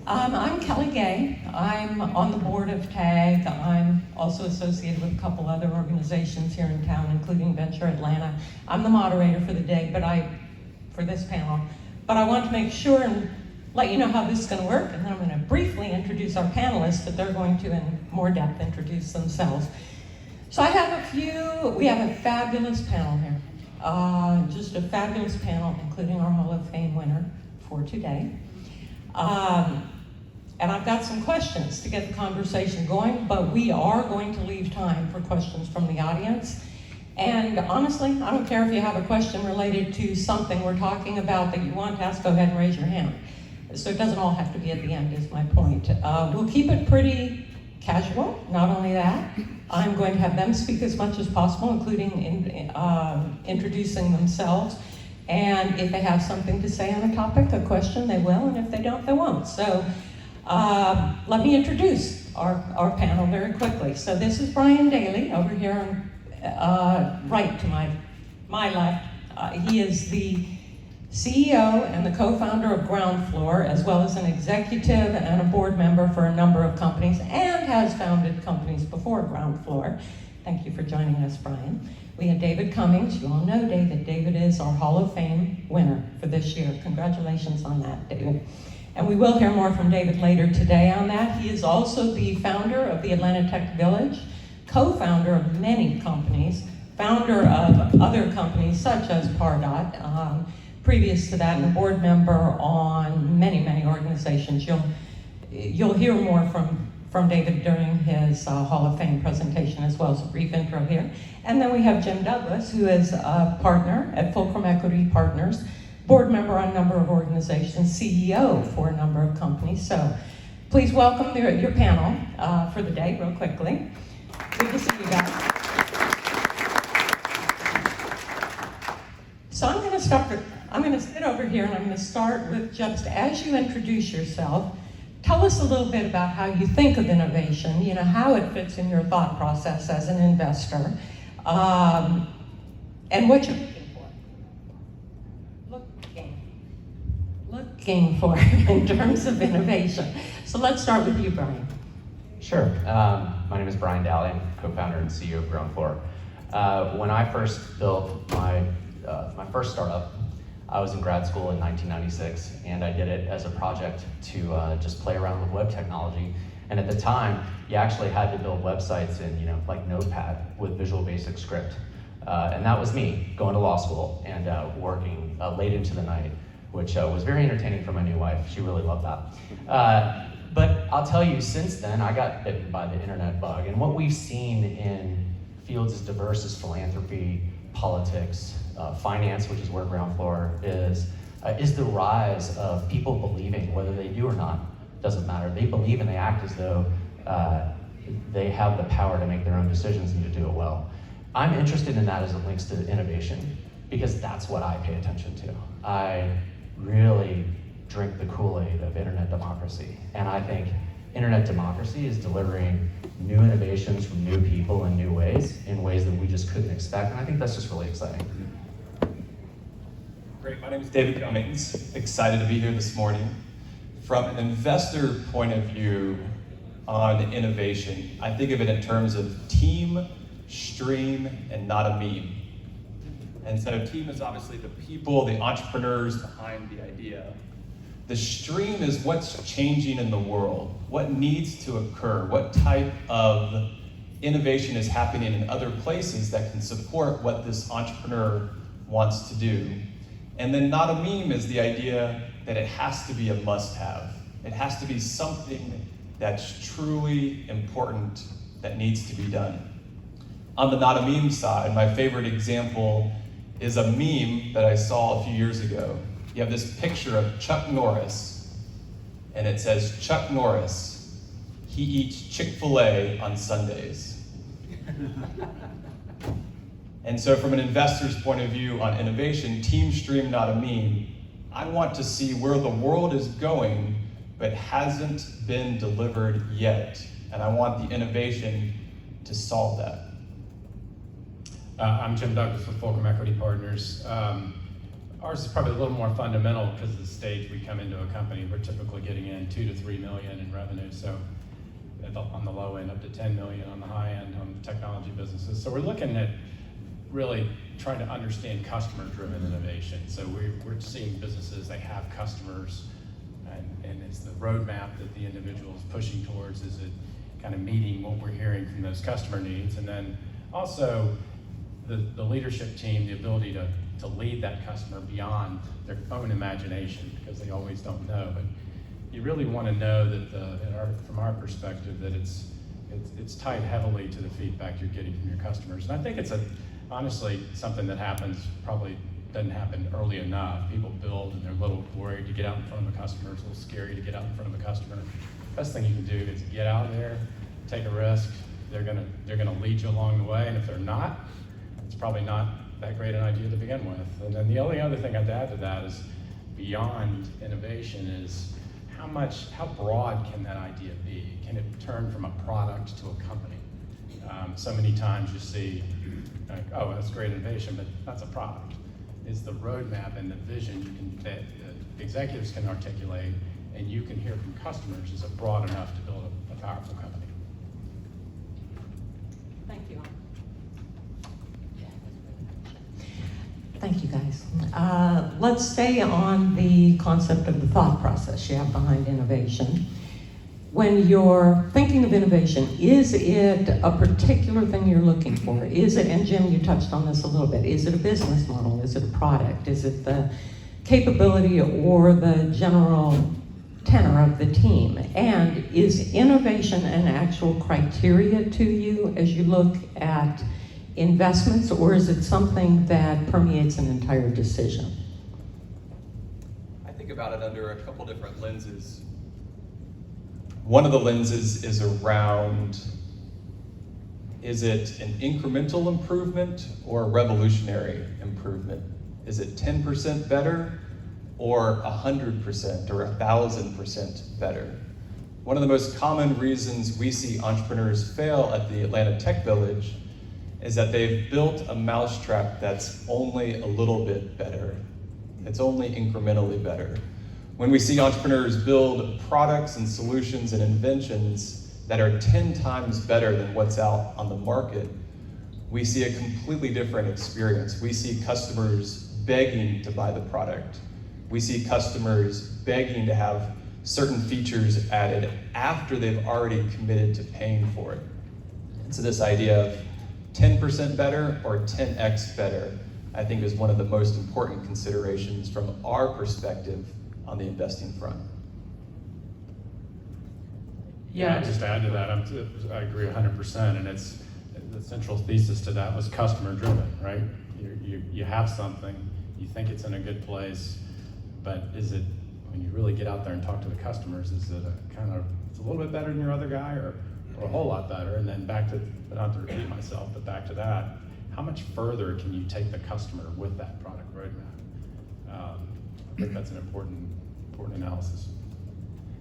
I'm Kelly Gay. I'm on the board of TAG. I'm also associated with a couple other organizations here in town, including Venture Atlanta. I'm the moderator for the day, for this panel. But I want to make sure and let you know how this is going to work, and then I'm going to briefly introduce our panelists, but they're going to, in more depth, introduce themselves. So we have a fabulous panel here. Just a fabulous panel, including our Hall of Fame winner for today. And I've got some questions to get the conversation going, but we are going to leave time for questions from the audience. And honestly, I don't care if you have a question related to something we're talking about that you want to ask, go ahead and raise your hand. So it doesn't all have to be at the end, is my point. We'll keep it pretty casual. Not only that, I'm going to have them speak as much as possible, including introducing themselves. And if they have something to say on a topic, a question, they will, and if they don't, they won't. So let me introduce our panel very quickly. So this is Brian Daly, over here right to my left. He is the CEO and the co-founder of Ground Floor, as well as an executive and a board member for a number of companies, and has founded companies before Ground Floor. Thank you for joining us, Brian. We have David Cummings. You all know David. David is our Hall of Fame winner for this year. Congratulations on that, David. And we will hear more from David later today on that. He is also the founder of the Atlanta Tech Village, co-founder of many companies, founder of other companies such as Pardot, previous to that, and a board member on many, many organizations. You'll hear more from David during his Hall of Fame presentation, as well as a brief intro here. And then we have Jim Douglas, who is a partner at Fulcrum Equity Partners, board member on a number of organizations, CEO for a number of companies. So please welcome your panel for the day real quickly. Good to see you guys. So I'm going to sit over here and I'm going to start with just as you introduce yourself, tell us a little bit about how you think of innovation, how it fits in your thought process as an investor, and what you're looking for in terms of innovation. So let's start with you, Brian. Sure. My name is Brian Daly. I'm co-founder and CEO of Ground Floor. When I first built my first startup, I was in grad school in 1996, and I did it as a project to just play around with web technology. And at the time, you actually had to build websites in, like Notepad with Visual Basic Script. And that was me going to law school and working late into the night, which was very entertaining for my new wife. She really loved that. But I'll tell you, since then, I got bitten by the internet bug. And what we've seen in fields as diverse as philanthropy, politics, finance, which is where Ground Floor is the rise of people believing, whether they do or not, doesn't matter. They believe and they act as though they have the power to make their own decisions and to do it well. I'm interested in that as it links to innovation, because that's what I pay attention to. I really drink the Kool-Aid of internet democracy, and I think internet democracy is delivering new innovations from new people in new ways, in ways that we just couldn't expect, and I think that's just really exciting. Great, my name is David Cummings. Excited to be here this morning. From an investor point of view on innovation, I think of it in terms of team, stream, and not a meme. And so team is obviously the people, the entrepreneurs behind the idea. The stream is what's changing in the world, what needs to occur, what type of innovation is happening in other places that can support what this entrepreneur wants to do. And then not a meme is the idea that it has to be a must-have. It has to be something that's truly important that needs to be done. On the not a meme side, my favorite example is a meme that I saw a few years ago. You have this picture of Chuck Norris, and it says, Chuck Norris, he eats Chick-fil-A on Sundays. And so from an investor's point of view on innovation, team, stream, not a meme, I want to see where the world is going, but hasn't been delivered yet. And I want the innovation to solve that. I'm Jim Douglas with Fulcrum Equity Partners. Ours is probably a little more fundamental because of the stage we come into a company. We're typically getting in 2 to 3 million in revenue, so on the low end up to 10 million on the high end on technology businesses. So we're looking at really trying to understand customer-driven innovation. So we're seeing businesses, they have customers, and it's the roadmap that the individual is pushing towards. Is it kind of meeting what we're hearing from those customer needs? And then also the leadership team, the ability to lead that customer beyond their own imagination, because they always don't know. But you really want to know that from our perspective, that it's tied heavily to the feedback you're getting from your customers. And I think it's honestly something that probably doesn't happen early enough. People build and they're a little worried to get out in front of a customer. It's a little scary to get out in front of a customer. Best thing you can do is get out there, take a risk. They're gonna lead you along the way, and if they're not, it's probably not that great an idea to begin with. And then the only other thing I'd add to that is, beyond innovation, is how broad can that idea be? Can it turn from a product to a company? So many times you see, like, oh, that's great innovation, but that's a product. Is the roadmap and the vision that executives can articulate and you can hear from customers, is it broad enough to build a powerful company? Thank you. Thank you, guys. Let's stay on the concept of the thought process you have behind innovation. When you're thinking of innovation, is it a particular thing you're looking for? Is it, and Jim, you touched on this a little bit, is it a business model? Is it a product? Is it the capability or the general tenor of the team? And is innovation an actual criteria to you as you look at investments, or is it something that permeates an entire decision? I think about it under a couple different lenses. One of the lenses is around, is it an incremental improvement or a revolutionary improvement? Is it 10% better or 100% or 1,000% better? One of the most common reasons we see entrepreneurs fail at the Atlanta Tech Village is that they've built a mousetrap that's only a little bit better. It's only incrementally better. When we see entrepreneurs build products and solutions and inventions that are 10 times better than what's out on the market, we see a completely different experience. We see customers begging to buy the product. We see customers begging to have certain features added after they've already committed to paying for it. And so this idea of 10% better or 10x better, I think, is one of the most important considerations from our perspective on the investing front. Yeah, just to add to that, I agree 100%, and it's the central thesis to that was customer driven, right? You have something, you think it's in a good place, but is it, when you really get out there and talk to the customers, is it it's a little bit better than your other guy, or a whole lot better? And then back to, not to repeat myself, but back to that, how much further can you take the customer with that product roadmap? I think that's an important analysis.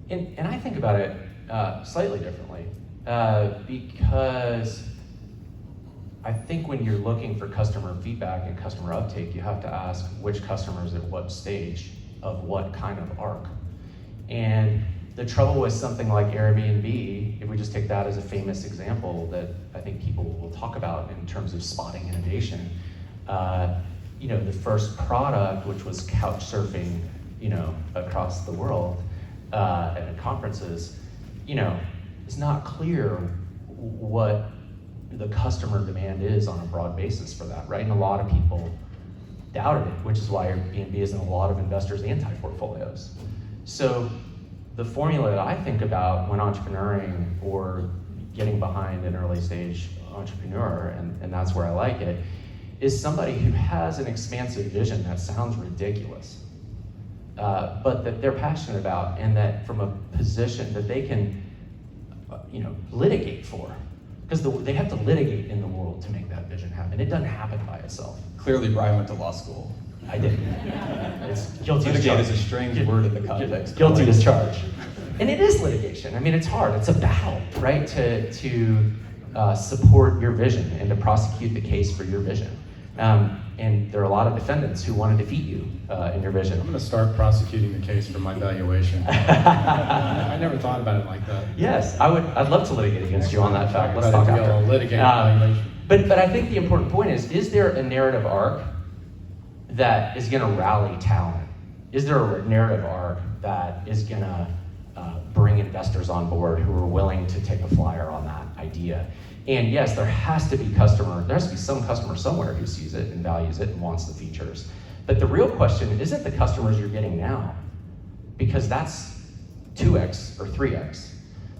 And I think about it slightly differently, because I think when you're looking for customer feedback and customer uptake, you have to ask which customers at what stage of what kind of arc. And the trouble with something like Airbnb, if we just take that as a famous example that I think people will talk about in terms of spotting innovation, the first product, which was couch surfing, across the world at conferences, it's not clear what the customer demand is on a broad basis for that, right? And a lot of people doubted it, which is why Airbnb is in a lot of investors' anti-portfolios. So the formula that I think about when entrepreneuring or getting behind an early stage entrepreneur, and that's where I like it, is somebody who has an expansive vision that sounds ridiculous, but that they're passionate about, and that from a position that they can, litigate for. Because they have to litigate in the world to make that vision happen. It doesn't happen by itself. Clearly, Brian went to law school. I did. It's guilty as Litigate charged. is a strange word in the context. Guilty as charged. And it is litigation. I mean, it's hard. It's a battle, right? To support your vision and to prosecute the case for your vision. And And there are a lot of defendants who want to defeat you in your vision. I'm going to start prosecuting the case for my valuation. I never thought about it like that. Yes, I'd love to litigate against you on that fact. Let's talk after. Litigate valuation. But I think the important point is there a narrative arc that is going to rally talent? Is there a narrative arc that is going to bring investors on board who are willing to take a flyer on that idea? And yes, there has to be some customer somewhere who sees it and values it and wants the features. But the real question isn't the customers you're getting now, because that's 2x or 3x.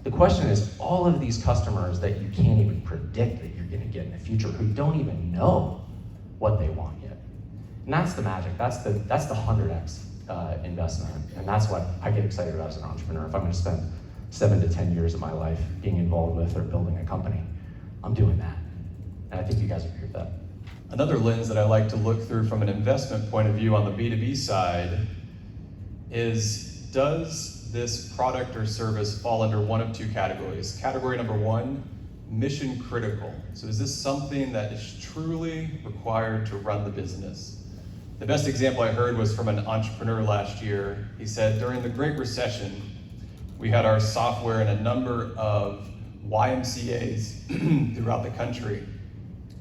The question is all of these customers that you can't even predict that you're going to get in the future, who don't even know what they want yet. And that's the magic. That's the 100x investment. And that's what I get excited about as an entrepreneur. If I'm going to spend 7 to 10 years of my life being involved with or building a company, I'm doing that. And I think you guys agree with that. Another lens that I like to look through from an investment point of view on the B2B side is, does this product or service fall under one of two categories? Category number one, mission critical. So is this something that is truly required to run the business? The best example I heard was from an entrepreneur last year. He said, during the Great Recession, we had our software in a number of YMCAs throughout the country.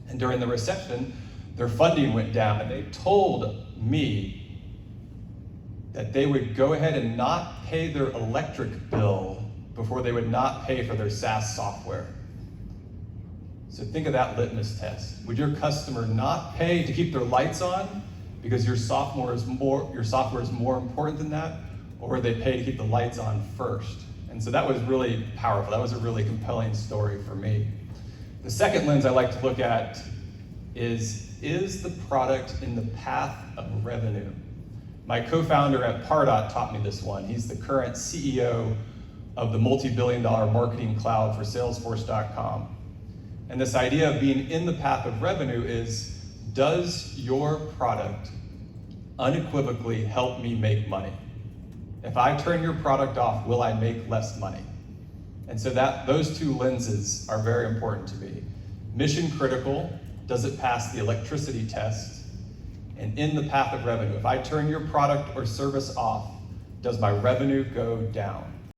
And during the recession, their funding went down, and they told me that they would go ahead and not pay their electric bill before they would not pay for their SaaS software. So think of that litmus test. Would your customer not pay to keep their lights on because your software is more important than that, or would they pay to keep the lights on first? And so that was really powerful. That was a really compelling story for me. The second lens I like to look at is the product in the path of revenue? My co-founder at Pardot taught me this one. He's the current CEO of the multi-billion-dollar marketing cloud for Salesforce.com. And this idea of being in the path of revenue is, does your product unequivocally help me make money? If I turn your product off, will I make less money? And so those two lenses are very important to me. Mission critical, does it pass the electricity test? And in the path of revenue, if I turn your product or service off, does my revenue go down?